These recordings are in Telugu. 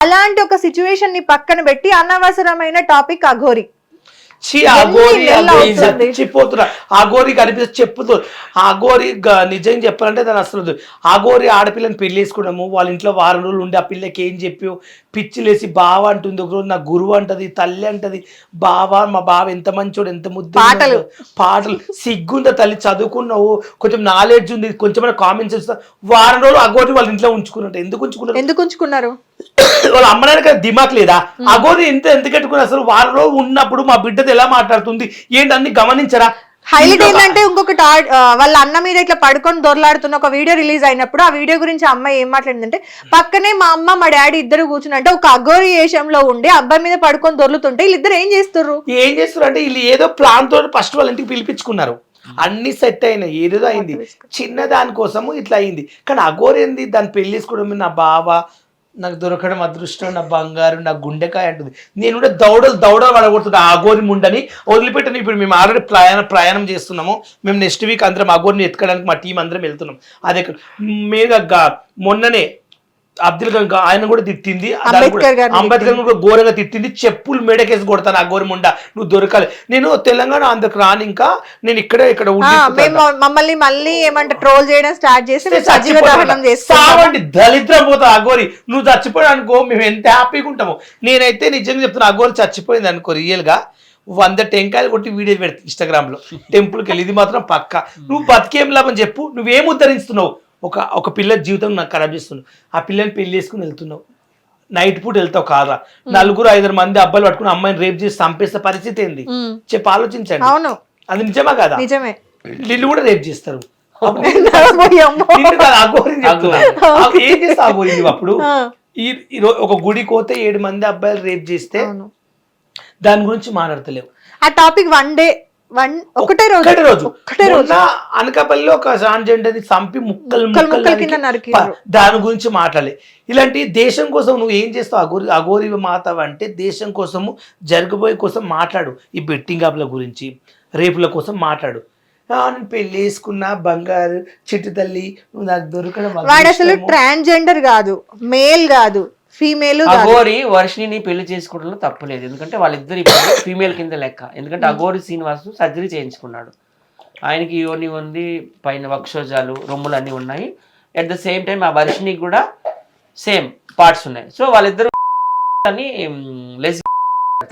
అలాంటి ఒక సిచ్యువేషన్ ని పక్కన పెట్టి అనవసరమైన టాపిక్ అఘోరి. చచ్చిపోతున్నా ఆగోరి కనిపిస్తే చెప్పుతూ ఆగోరి నిజం చెప్పాలంటే దాని అసలు ఆగోరి ఆడపిల్లని పెళ్లి వేసుకున్నాము వాళ్ళ ఇంట్లో వారం రోజులు ఉండి ఆ పిల్లకి ఏం చెప్పావు పిచ్చిలేసి బావ అంటుంది ఒక రోజు నా గురువు అంటది తల్లి అంటది బావ మా బావ ఎంత మంచోడు ఎంత ముద్దు పాటలు సిగ్గుందా తల్లి చదువుకున్నావు కొంచెం నాలెడ్జ్ ఉంది కొంచెం కామెంట్స్ ఇస్తా వారం రోజులు అగోరి వాళ్ళ ఇంట్లో ఉంచుకున్నట్టు ఎందుకు ఉంచుకున్నారు వాళ్ళ అమ్మడానికి దిమాక్ లేదా అగోరి ఎంత కట్టుకుని అసలు వారం రోజులు ఉన్నప్పుడు మా బిడ్డతో ఎలా మాట్లాడుతుంది ఏంటి అన్ని గమనించరా. హైలైట్ ఏంటంటే ఇంకొకటి వాళ్ళ అన్న మీద ఇట్లా పడుకొని దొరలాడుతున్న ఒక వీడియో రిలీజ్ అయినప్పుడు ఆ వీడియో గురించి అమ్మాయి ఏం మాట్లాడిందంటే పక్కనే మా అమ్మ మా డాడీ ఇద్దరు కూర్చున్నట్టే ఒక అఘోరి వేషంలో ఉండి అబ్బాయి మీద పడుకొని దొర్లుతుంటే వీళ్ళిద్దరు ఏం చేస్తారు అంటే వీళ్ళు ఏదో ప్లాన్ తోటి ఫస్ట్ వాళ్ళ ఇంటికి పిలిపించుకున్నారు అన్ని సెట్ అయినాయి ఏదేదో అయింది చిన్న దానికోసము ఇట్లా అయింది కానీ అఘోరి ఏంది దాన్ని పెళ్లి చేసుకోవడం నా బావ నాకు దొరకడం అదృష్టం నా బంగారు నా గుండెకాయ అంటుంది నేను కూడా దౌడలు పడగొడుతున్నా అఘోరి ముండని వదిలిపెట్టను ఇప్పుడు మేము ఆల్రెడీ ప్రయాణం చేస్తున్నాము మేము నెక్స్ట్ వీక్ అందరం అఘోరిని ఎత్తుకోవడానికి మా టీం అందరం వెళ్తున్నాం అదే మేగా మొన్ననే అబ్దుల్ గని ఆయన కూడా తిట్టింది అంబేద్కర్ కూడా ఘోరంగా తిట్టింది చెప్పులు మేడకేసి కొడతాను అఘోరి ముండ నువ్వు దొరకాలి నేను తెలంగాణ అందుకు రాను ఇంకా నేను ఇక్కడ మమ్మల్ని మళ్ళీ ఏమంటారు ట్రోల్ చేయడం స్టార్ట్ చేసి సావండి దళిద్రం పోతా అఘోరి నువ్వు చచ్చిపోయాడు అనుకో మేము ఎంత హ్యాపీగా ఉంటాము నేనైతే నిజంగా చెప్తున్నా అఘోరి చచ్చిపోయింది అనుకో రియల్ గా 100 టెంకాయలు కొట్టి వీడియో పెడతా ఇన్స్టాగ్రామ్ లో టెంపుల్కి వెళ్ళి ఇది మాత్రం పక్క నువ్వు బతికేం లాభం చెప్పు నువ్వేం ఉద్ధరిస్తున్నావు ఒక పిల్ల జీవితం నాకు ఖరాబ్ చేస్తున్నావు ఆ పిల్లని పెళ్లి చేసుకుని వెళ్తున్నావు నైట్ పూట వెళ్తావు కాదా 4-5 మంది అబ్బాయిలు పట్టుకుని అమ్మాయిని రేప్ చేసి చంపేస్తే పరిస్థితి ఏంది చెప్పి ఆలోచించండి అది నిజమా కాదా నిన్ను కూడా రేప్ చేస్తారు ఏం చేస్తావు అప్పుడు ఒక గుడి కోతే 7 మంది అబ్బాయిలు రేప్ చేస్తే దాని గురించి మాట్లాడతలేవు ఆ టాపిక్ ఒకటే రోజు అనకాపల్లిలో ఒక ట్రాన్స్జెండర్ని చంపి ముక్కలు దాని గురించి మాట్లాడాలి ఇలాంటి దేశం కోసం నువ్వు ఏం చేస్తావు అఘోరి మాత అంటే దేశం కోసము జరగబోయే కోసం మాట్లాడు ఈ బెట్టింగ్ యాప్ల గురించి రేపుల కోసం మాట్లాడు నేను పెళ్లి వేసుకున్నా బంగారు చిట్టు తల్లి నువ్వు నాకు దొరకడం వాడు అసలు ట్రాన్స్జెండర్ కాదు మేల్ కాదు ఫీమేల్ అఘోరి వర్షిని పెళ్లి చేసుకోవడంలో తప్పులేదు ఎందుకంటే వాళ్ళిద్దరు ఇప్పుడు ఫీమేల్ కింద లెక్క ఎందుకంటే అఘోరి శ్రీనివాస్ సర్జరీ చేయించుకున్నాడు ఆయనకి యోని ఉంది పైన వక్షోజాలు రొమ్ములు అన్నీ ఉన్నాయి అట్ ద సేమ్ టైం ఆ వర్షినికి కూడా సేమ్ పార్ట్స్ ఉన్నాయి సో వాళ్ళిద్దరు అని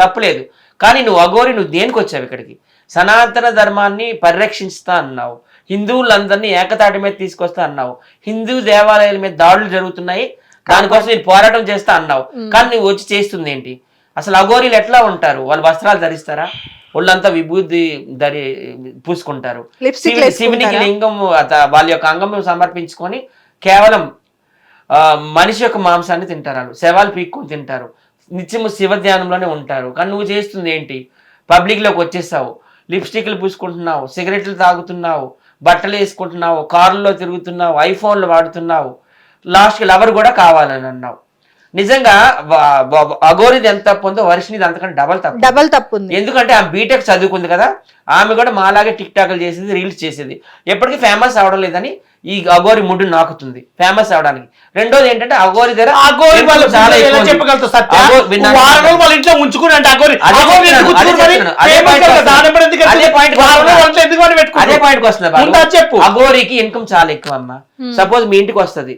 తప్పులేదు కానీ నువ్వు అఘోరి నువ్వు దేనికి వచ్చావు ఇక్కడికి సనాతన ధర్మాన్ని పరిరక్షిస్తా అన్నావు హిందువులందరినీ ఏకతాటి మీద తీసుకొస్తా అన్నావు హిందూ దేవాలయాల మీద దాడులు జరుగుతున్నాయి దానికోసం నేను పోరాటం చేస్తా అన్నావు కానీ నువ్వు వచ్చి చేస్తుంది ఏంటి అసలు అఘోరీలు ఎట్లా ఉంటారు వాళ్ళు వస్త్రాలు ధరిస్తారా ఒళ్ళంతా విభూతి పూసుకుంటారు శివునికి లింగం వాళ్ళ యొక్క అంగం సమర్పించుకొని కేవలం మనిషి యొక్క మాంసాన్ని తింటారు వాళ్ళు శవాలు పీక్కొని తింటారు నిత్యము శివ ధ్యానంలోనే ఉంటారు కానీ నువ్వు చేస్తుంది ఏంటి పబ్లిక్ లోకి వచ్చేసావు లిప్స్టిక్లు పూసుకుంటున్నావు సిగరెట్లు తాగుతున్నావు బట్టలు వేసుకుంటున్నావు కారుల్లో తిరుగుతున్నావు ఐఫోన్లు వాడుతున్నావు లాస్ట్కి లవర్ కూడా కావాలని అన్నావు నిజంగా అఘోరిది ఎంత తప్పు ఉందో వర్షినిది అంతకంటే డబల్ తప్పు ఎందుకంటే ఆమె బీటెక్ చదువుకుంది కదా ఆమె కూడా మాలాగే టిక్ టాక్లు చేసేది రీల్స్ చేసేది ఎప్పటికీ ఫేమస్ అవడం లేదని ఈ అఘోరి ముడ్డు నాకుతుంది ఫేమస్ అవడానికి రెండోది ఏంటంటే అఘోరి దగ్గర అదే పాయింట్కి వస్తుంది అఘోరికి ఇన్కమ్ చాలా ఎక్కువ అమ్మా సపోజ్ మీ ఇంటికి వస్తుంది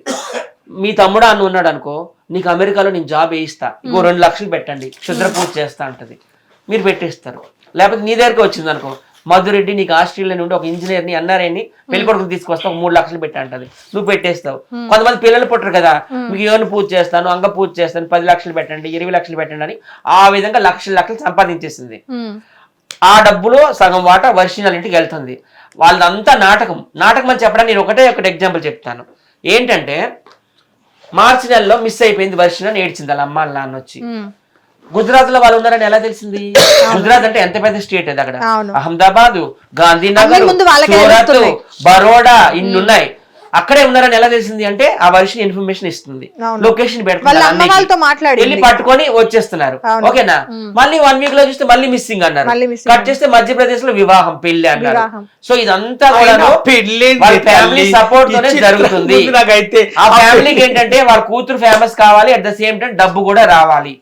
మీ తమ్ముడు అన్న ఉన్నాడు అనుకో నీకు అమెరికాలో నేను జాబ్ వేయిస్తా ఇంకో 2 లక్షలు పెట్టండి క్షుద్ర పూజ చేస్తా అంటది మీరు పెట్టేస్తారు లేకపోతే నీ దగ్గరికి వచ్చింది అనుకో మధురెడ్డి నీకు ఆస్ట్రేలియా నుండి ఒక ఇంజనీర్ని ఎన్ఆర్ఐని పెళ్లి కొడుకుని తీసుకొస్తా ఒక 3 లక్షలు పెట్టి అంటది నువ్వు పెట్టేస్తావు కొంతమంది పిల్లలు పుట్టరు కదా మీకు ఏమైనా పూజ చేస్తాను అంగ పూజ చేస్తాను 10 లక్షలు పెట్టండి 20 లక్షలు పెట్టండి అని ఆ విధంగా లక్షలు సంపాదించేసింది ఆ డబ్బులో సగం వాటా వర్షినాల ఇంటికి వెళ్తుంది వాళ్ళంతా నాటకం అని చెప్పడానికి నేను ఒకటే ఎగ్జాంపుల్ చెప్తాను ఏంటంటే మార్చి నెలలో మిస్ అయిపోయింది వర్షిన ఏడ్చింది వాళ్ళ అమ్మ నాన్న వచ్చి గుజరాత్ లో వాళ్ళు ఉన్నారని ఎలా తెలిసింది గుజరాత్ అంటే ఎంత పెద్ద స్టేట్ అది అక్కడ అహ్మదాబాద్ గాంధీనగర్ సూరత్ బరోడా ఇన్నున్నాయి అక్కడే ఉన్నారని ఎలా తెలిసింది అంటే ఆ వర్షం ఇన్ఫర్మేషన్ ఇస్తుంది, అవును. లొకేషన్ వాళ్ళ అమ్మ పెడుతుంది, వాళ్ళతో మాట్లాడింది. వెళ్ళి పట్టుకొని వచ్చేస్తున్నారు. అవును. ఓకేనా, మళ్ళీ 1 వీక్ లో చూస్తే మళ్ళీ మిస్సింగ్ అన్నారు, మళ్ళీ missing కట్ చేస్తే మధ్యప్రదేశ్ లో వివాహం పెళ్లి అన్నారు. వివాహం. సో ఇదంతా కూడా పెళ్ళేంది వాళ్ళ ఫ్యామిలీ తల్లి? సపోర్ట్ తోనే ఈ చిత్రం జరుగుతుంది. ముందు నాకైతే ఆ ఫ్యామిలీకి ఏంటంటే వాళ్ళ కూతురు ఫేమస్ కావాలి, అట్ ద సేమ్ టైం డబ్బు కూడా రావాలి.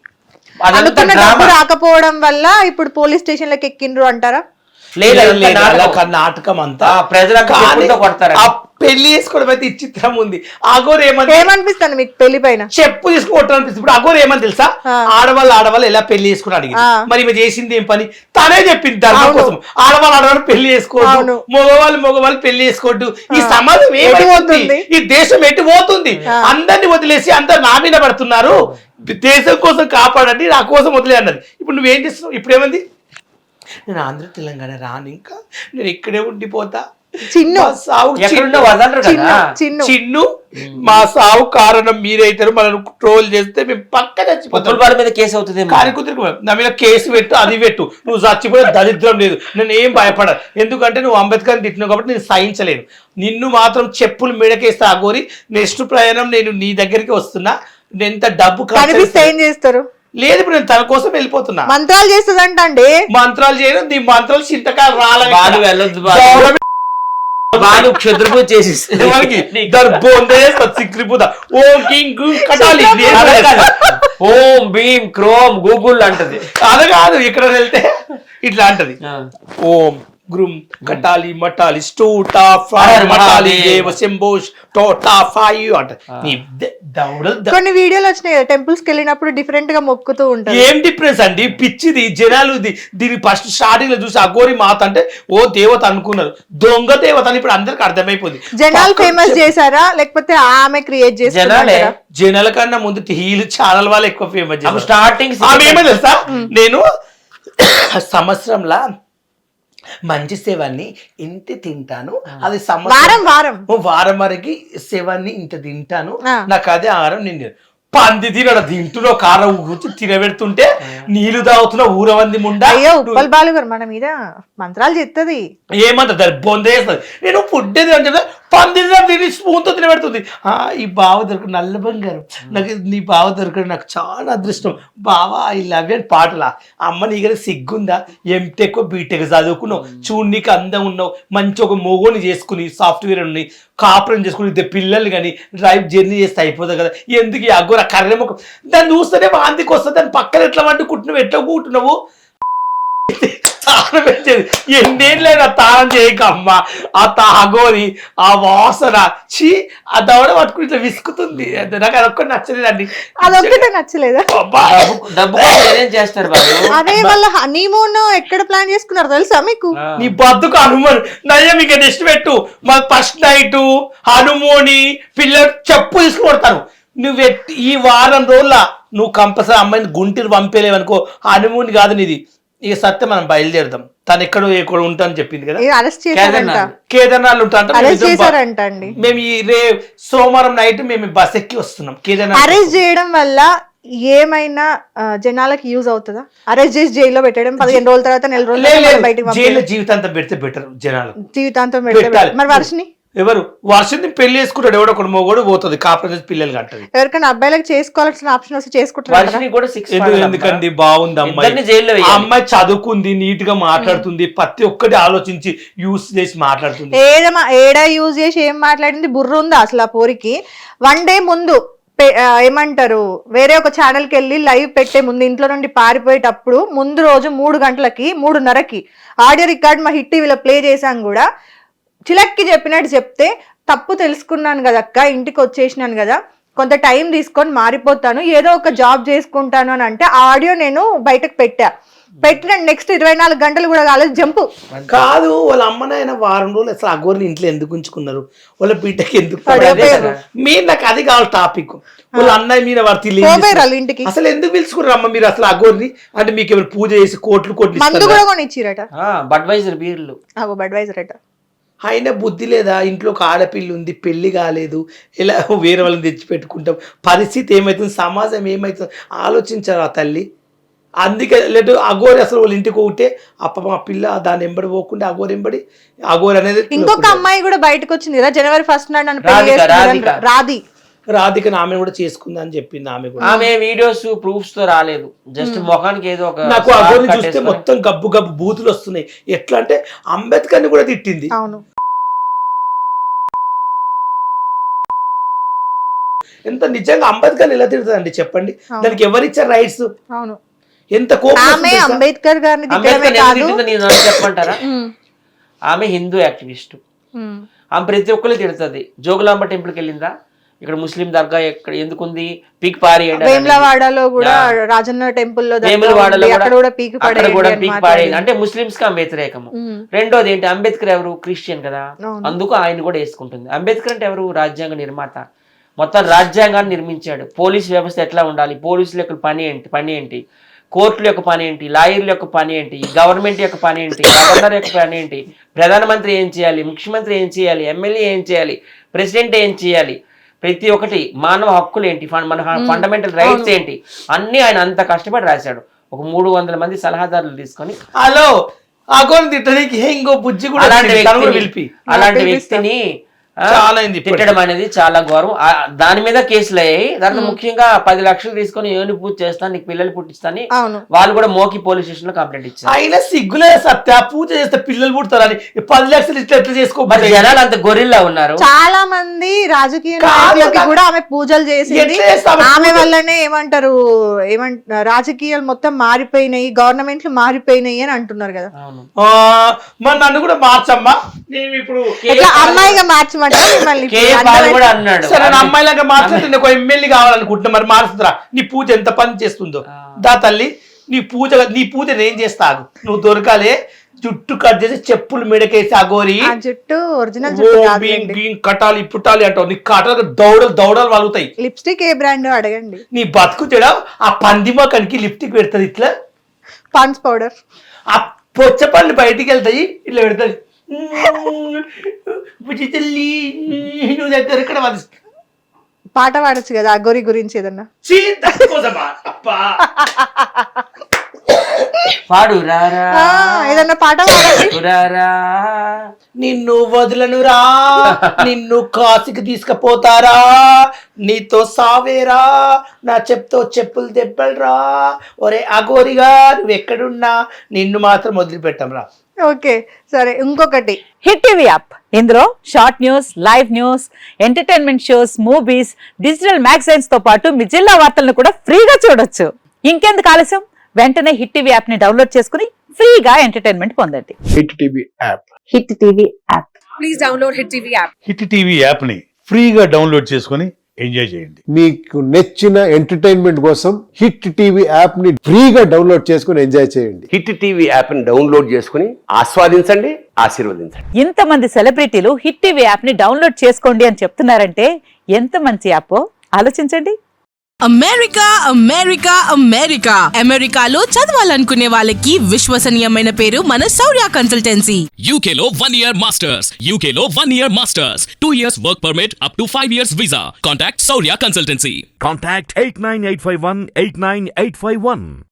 అదంతా అనుకున్న డబ్బు డ్రామా. రాకపోవడం వల్ల ఇప్పుడు పోలీస్ స్టేషన్ లకు ఎక్కిండ్రు అంటారా? లేదు, లేదు, అదంతా లేదు, నాటకం. అలా నాటకం అంతా ప్రజలకు కానీ చెప్పులతో కొడతారు. ఆ పెళ్లి చేసుకోవడం అయితే ఈ చిత్రం ఉంది. అగోరు ఏమని ఏమనిపిస్తుంది మీకు పెళ్లి పైన? చెప్పు తీసుకుంటారు అనిపిస్తుంది. ఇప్పుడు అగోరు ఏమని తెలుసా, ఆడవాళ్ళు ఎలా పెళ్లి చేసుకుని అడిగింది. ఆ. మరి ఈమె చేసింది ఏం పని? తనే చెప్పింది ధర్మం అవును. కోసం. ఆడవాళ్ళు పెళ్లి చేసుకోవద్దు, అవును. మగవాళ్ళు పెళ్లి చేసుకోవద్దు. ఈ సమాజం ఏమైపోతుంది? పోతుంది? ఈ దేశం ఎటు పోతుంది? అందరిని వదిలేసి అందరు నా మీద పడుతున్నారు. దేశం కోసం కాపాడండి, నా కోసం వదిలే అన్నది. ఇప్పుడు నువ్వేం చేస్తున్నావు? ఇప్పుడు ఏమంది? నేను ఆంధ్ర తెలంగాణ రాను, ఇంకా నేను ఇక్కడే ఉండిపోతా. చిన్ను. మా సావు ఎక్కడుండో వదలరు కదా. చిన్ను మా సావు కారణం మీరైతారు, మనల్ని ట్రోల్ చేస్తే మేము పక్క చచ్చిపోతాం. పొత్తులపాల మీద కేసు అవుతుంది. కాని కుదిరి నా మీద కేసు పెట్టు, అది పెట్టు, నువ్వు చచ్చిపోయే దరిద్రం లేదు, నేను ఏం భయపడ. ఎందుకంటే నువ్వు అంబేద్కర్ని తిట్టినావు కాబట్టి నేను సహించలేను. నిన్ను మాత్రం చెప్పులు మెడకేస్తా అగోరి. నెక్స్ట్ ప్రయాణం నేను నీ దగ్గరికి వస్తున్నా. నేను ఎంత డబ్బు కనిపిస్తే ఏం చేస్తారు? లేదు, ఇప్పుడు నేను తన కోసం వెళ్ళిపోతున్నా. మంత్రాలు చేస్తుందంట అండి. మంత్రాలు చేయడం, నీ మంత్రాలు చింతకాయలు బాలు వెళ్ళొద్దు బాలు. రాలని బాలు క్షుద్రపూజ చేసి ఓం భీం క్రోమ్ గూగుల్ అంటది. అది కాదు, ఇక్కడ వెళ్తే ఇట్లా అంటది. ఓం గ్రూమ్ కట్టాలి మట్టాలి స్టూటా ఫ్రై మట్టాలి దేవ శంభోష్ టోటా ఫై అంట. నీ కొన్ని వీడియోలు వచ్చినాయి కదా, టెంపుల్స్ కి వెళ్ళినప్పుడు డిఫరెంట్ గా మొక్కుతూ ఉంటారు. ఏం డిఫరెన్స్ అండి? పిచ్చిది జనాలు. దీని ఫస్ట్ స్టార్టింగ్ లో చూసి అఘోరి మాత అంటే ఓ దేవత అనుకున్నారు. దొంగ దేవత అని ఇప్పుడు అందరికి అర్థమైపోయింది. జనాలు ఫేమస్ చేశారా లేకపోతే ఆమె క్రియేట్ చేశారా? జనాల కన్నా ముందు టీవీలు ఛానల్ వాళ్ళు ఎక్కువ ఫేమస్ చేశారు. స్టార్టింగ్ ఆమె ఏమో తెలుసా, నేను సంవత్సరంలా మంచి సేవాన్ని ఇంత తింటాను, అది వారం వరకు సేవాన్ని ఇంత తింటాను, నాకు అదే ఆహారం. నేను పంది తినడ తింటున్నా, కారం కూర్చొని తినబెడుతుంటే నీళ్లు తాగుతున్నా ఊరవంది ముండా. అయ్యో ఉప్పల్ బాలు గారు మన మీద మంత్రాలు చెప్తుంది. ఏమంటారు బొందేస్తుంది. నేను ఫుడ్ ఏది అని చెప్తా, పంది తిని స్పూన్తో తినబెడుతుంది. ఈ బావ దొరకడు, నల్ల బంగారం, నాకు నీ బావ దొరకడు, నాకు చాలా అదృష్టం బావా, ఐ లవ్ యూ అని పాటలా. అమ్మ నీకు సిగ్గుందా? ఎంటెక్ బీటెక్ చదువుకున్నావు, చూడు నీకు అందం ఉన్నావు, మంచి ఒక మొగోని చేసుకుని సాఫ్ట్వేర్ ఉన్నాయి, కాపురం చేసుకుని ఇద్దరు పిల్లలు కానీ డ్రైవ్ జర్నీ చేస్తే అయిపోతుంది కదా. ఎందుకు ఈ అగ్గోర కర్రె ముఖం? దాన్ని చూస్తేనే వాంతికి వస్తుంది. దాని పక్కన ఎట్లా వండుకుంటున్నావు, ఎట్లా కూర్చున్నావు? తాళం పెట్టేది ఎన్నేళ్ళైనా తాళం చేయక అమ్మ. ఆ తాగోని ఆ వాసన చీ, ఆ దవడ పట్టుకుని ఇట్లా విసుకుతుంది. నాకు అదొక్కటి నచ్చలేదండి. అదొక్కటే నచ్చలేదా? డబ్బు చేస్తారు. అదే వాళ్ళ హనీమూన్ ఎక్కడ ప్లాన్ చేసుకున్నారు తెలుసా మీకు? నీ బతుకు హనుమాన్ నయ్యం. ఇక నెక్స్ట్ పెట్టు, మా ఫస్ట్ నైట్ హనుమోని పిల్లలు చెప్పు తీసుకుకొడతాను. నువ్వు ఈ వారం రోజుల నువ్వు కంపల్సరీ అమ్మాయిని గుంటూరు పంపేలేవనుకో, హనుమూన్ కాదు నీది. ఇక సత్యం మనం బయలుదేరుదాం. తను ఎక్కడో ఉంటా అని చెప్పింది కదా, కేదార్నాథ్ ఉంటా. మేము ఈ సోమవారం నైట్ మేము బస్ ఎక్కి వస్తున్నాం కేదార్నాథ్. అరెస్ట్ చేయడం వల్ల ఏమైనా జనాలకి యూజ్ అవుతుందా? అరెస్ట్ చేసి జైల్లో పెట్టడం 15 రోజుల తర్వాత 4 రోజులు బయటకు జైల్లో జీవితాంతం పెడితే బెటర్. జనాలు జీవితాంతం పెడితే మరి వర్షని ఎవరు వర్షని పెళ్లి చేసుకుంటాడు, ఎవడో ఒకడు మొగోడు పోతుంది, కాపురం పిల్లలు కంటది. ఎవరికైనా అబ్బాయిలకు చేసుకోవాల్సిన ఆప్షన్ వస్తే చేసుకుంటారు. ఎందుకండి బాగుంది అమ్మాయి, అమ్మాయి చదువుకుంది, నీట్ గా మాట్లాడుతుంది, ప్రతి ఒక్కటి ఆలోచించి యూస్ చేసి మాట్లాడుతుంది. ఏడా యూజ్ చేసి ఏం మాట్లాడింది? బుర్ర ఉందా అసలు ఆ పోరికి? 1 డే ముందు ఏమంటారు, వేరే ఒక ఛానల్కి వెళ్ళి లైవ్ పెట్టే ముందు ఇంట్లో నుండి పారిపోయేటప్పుడు ముందు రోజు 3 గంటలకి 3:30కి ఆడియో రికార్డ్ మా హిట్ టీవీలో ప్లే చేశాం కూడా. చిలక్కి చెప్పినట్టు చెప్తే తప్పు తెలుసుకున్నాను కదక్క, ఇంటికి వచ్చేసినాను కదా, కొంత టైం తీసుకొని మారిపోతాను, ఏదో ఒక జాబ్ చేసుకుంటాను అని అంటే ఆ ఆడియో నేను బయటకు పెట్టిన నెక్స్ట్ 24 గంటలు కూడా కాలేదు జంపు. కాదు, వాళ్ళ అమ్మనైనా వారం రోజులు అసలు అగోరిని ఇంట్లో ఎందుకు ఉంచుకున్నారు, వాళ్ళ బిడ్డకి ఎందుకు మీరు? నాకు అది కావాలి టాపిక్. వాళ్ళ అన్నయ్య మీద వారు ఇంటికి అసలు ఎందుకు పిలుచుకున్నారు అమ్మ మీరు అసలు అగోరిని? అంటే మీకు ఎవరు పూజ చేసి కోట్లు మందు కూడా కొనిచ్చిరట, బడ్వైజర్ బీర్లు. బడ్వైజర్ అట. అయినా బుద్ధి లేదా? ఇంట్లో ఒక ఆడపిల్ల ఉంది, పెళ్లి కాలేదు, ఎలా వేరే వాళ్ళని తెచ్చి పెట్టుకుంటాం? పరిస్థితి ఏమవుతుంది, సమాజం ఏమవుతుంది ఆలోచించారు ఆ తల్లి. అందుకే లేదు అఘోరి అసలు వాళ్ళ ఇంటికి ఒకటే అప్ప మా పిల్ల దాని ఎంబడి పోకుండా అఘోరి అనేది ఇంకొక అమ్మాయి కూడా బయటకు వచ్చింది కదా January 1 నాడు నన్ను పెళ్లి రాధిక, చేసుకున్నారని. రాధిక ఆమె కూడా చేసుకుందా అని చెప్పింది. ఆమె కూడా ఆమె వీడియోస్ ప్రూఫ్స్ తో రాలేదు, జస్ట్ ముఖానికి ఏదో ఒక నాకు అఘోరి చూస్తే మొత్తం గబ్బు గబ్బు బూతులు వస్తున్నాయి. ఎట్లా అంటే అంబేద్కర్ ని కూడా తిట్టింది. అవును, ఎంత నిజంగా అంబేద్కర్ ఎలా తిడుతుందండి చెప్పండి. దానికి ఎవరిచ్చారు రైట్స్? అవును, ఎంత కోపం ఆమె అంబేద్కర్ గారిని తిట్టడమే అంబేద్కర్ కాదు. ఎందుకు తిట్టిందో నేను చెప్పమంటారా? ఆమె హిందూ యాక్టివిస్ట్, ఆమె ప్రతి ఒక్కరు తిడుతుంది. జోగులాంబ టెంపుల్కి వెళ్ళిందా? ఇక్కడ ముస్లిం దర్గా ఎక్కడ ఎందుకుంది? పీక్ పారేయండి. వేములవాడలో కూడా రాజన్న టెంపుల్ లో వేములవాడలో అక్కడ కూడా పీక్ పీక్ పారేయండి అంటే ముస్లింస్ కి ఆమె వ్యతిరేకము. రెండోది ఏంటి, అంబేద్కర్ ఎవరు? క్రిస్టియన్ కదా, అందుకు ఆయన కూడా వేసుకుంటుంది. అంబేద్కర్ అంటే ఎవరు? రాజ్యాంగ నిర్మాత, మొత్తం రాజ్యాంగాన్ని నిర్మించాడు. పోలీస్ వ్యవస్థ ఎట్లా ఉండాలి, పోలీసుల యొక్క పని ఏంటి, కోర్టుల యొక్క పని ఏంటి, లాయర్ల యొక్క పని ఏంటి, గవర్నమెంట్ యొక్క పని ఏంటి, గవర్నర్ యొక్క పని ఏంటి, ప్రధానమంత్రి ఏం చేయాలి, ముఖ్యమంత్రి ఏం చేయాలి, ఎమ్మెల్యే ఏం చేయాలి, ప్రెసిడెంట్ ఏం చేయాలి, ప్రతి ఒక్కటి మానవ హక్కులు ఏంటి, మన ఫండమెంటల్ రైట్స్ ఏంటి, అన్ని ఆయన అంత కష్టపడి రాశాడు. ఒక 300 మంది సలహాదారులు తీసుకొని హలో అఘోరి తిట్టడానికి ఇంకో బుజ్జి కూడా అలాంటి వ్యక్తిని తిట్టడం అనేది చాలా ఘోరం. దాని మీద కేసులు అయ్యాయి. దాంట్లో ముఖ్యంగా 10 లక్షలు తీసుకొని ఏను పూజ చేస్తాను, నీకు పిల్లలు పుట్టిస్తాను వాళ్ళు కూడా మోకి పోలీస్ స్టేషన్ లో కంప్లైంట్ ఇచ్చారు. అయినా సిగ్గులే సత్య, పూజ చేస్తే పిల్లలు పుడతారని 10 లక్షలు ఇట్లా ఎట్లా చేసుకోవాలి? జనాలు అంత గొర్రెల్లా ఉన్నారు. చాలా మంది రాజకీయ నాయకులకి కూడా ఆమె పూజలు చేసింది. ఆమె వల్లనే ఏమంటారు రాజకీయాలు మొత్తం మారిపోయినాయి, గవర్నమెంట్లు మారిపోయినాయి అని అంటున్నారు కదా. మరి నన్ను కూడా మార్చమ్మా, నేను ఇప్పుడు అమ్మాయిగా మార్చమంటారు. సరే అమ్మాయిలాగా మార్చుంటే ఒక ఎమ్మెల్యే కావాలనుకుంటున్నా, మరి మారుతుందిరా. నీ పూజ ఎంత పని చేస్తుందో దా తల్లి. నీ పూజ నేను చేస్తాను, నువ్వు దొరకాలే. జుట్టు కట్ చేసి చెప్పులు మెడకేసి అఘోరి జుట్టు ఒరిజినల్ కట్టాలి పుట్టాలి అంటావు. నీ కట్టాలి దౌడలు వలుగుతాయి. లిప్స్టిక్ ఏ బ్రాండ్ అడగండి. నీ బతుకు చెడ ఆ పందిమోకానికి లిప్స్టిక్ పెడుతుంది ఇట్లా, పాన్స్ పౌడర్. ఆ పొచ్చ పళ్ళు బయటికి వెళ్తాయి, ఇట్లా పెడతాయి. నువ్వు దగ్గర ఇక్కడ పాట పాడచ్చు కదా అఘోరి గురించి ఏదన్నా. పాడు రారా, ఏదన్నా పాట రారా. నిన్ను వదలనురా, నిన్ను కాశీకి తీసుకుపోతారా, నీతో సావేరా, నా చెప్పులు దెబ్బలరా, ఒరే అఘోరిగా నువ్వు ఎక్కడున్నా నిన్ను మాత్రం వదిలిపెట్టంరా. ఓకే సరే, ఇంకొకటి హిట్ టీవీ యాప్. ఇందులో short news, live news, entertainment shows, movies, digital magazines తో పాటు మీ జిల్లా వార్తలను కూడా ఫ్రీగా చూడొచ్చు. ఇంకెందుకు ఆలస్యం, వెంటనే హిట్ టీవీ యాప్ ని డౌన్లోడ్ చేసుకుని ఫ్రీగా ఎంటర్టైన్మెంట్ పొందండి. Hit TV app. Hit TV app. Please download hit TV app. Hit TV app ని ఫ్రీగా డౌన్లోడ్ చేసుకుని ఎంజాయ్ చేయండి. మీకు నచ్చిన ఎంటర్టైన్మెంట్ కోసం హిట్ టీవీ యాప్ ని ఫ్రీగా డౌన్లోడ్ చేసుకుని ఎంజాయ్ చేయండి. హిట్ టీవీ యాప్ ని డౌన్లోడ్ చేసుకుని ఆస్వాదించండి, ఆశీర్వదించండి. ఇంతమంది సెలబ్రిటీలు హిట్ టీవీ యాప్ ని డౌన్లోడ్ చేసుకోండి అని చెప్తున్నారంటే ఎంత మంచి యాప్ ఆలోచించండి. అమెరికా అమెరికా అమెరికా అమెరికాలో చదవాలనుకునే వాళ్ళకి విశ్వసనీయమైన పేరు మన శౌర్య కన్సల్టెన్సీ. UK లో 1 year masters, UK లో 1 year masters, 2 years work permit up to 5 years visa. Contact Saurya Consultancy. Contact 89851 89851.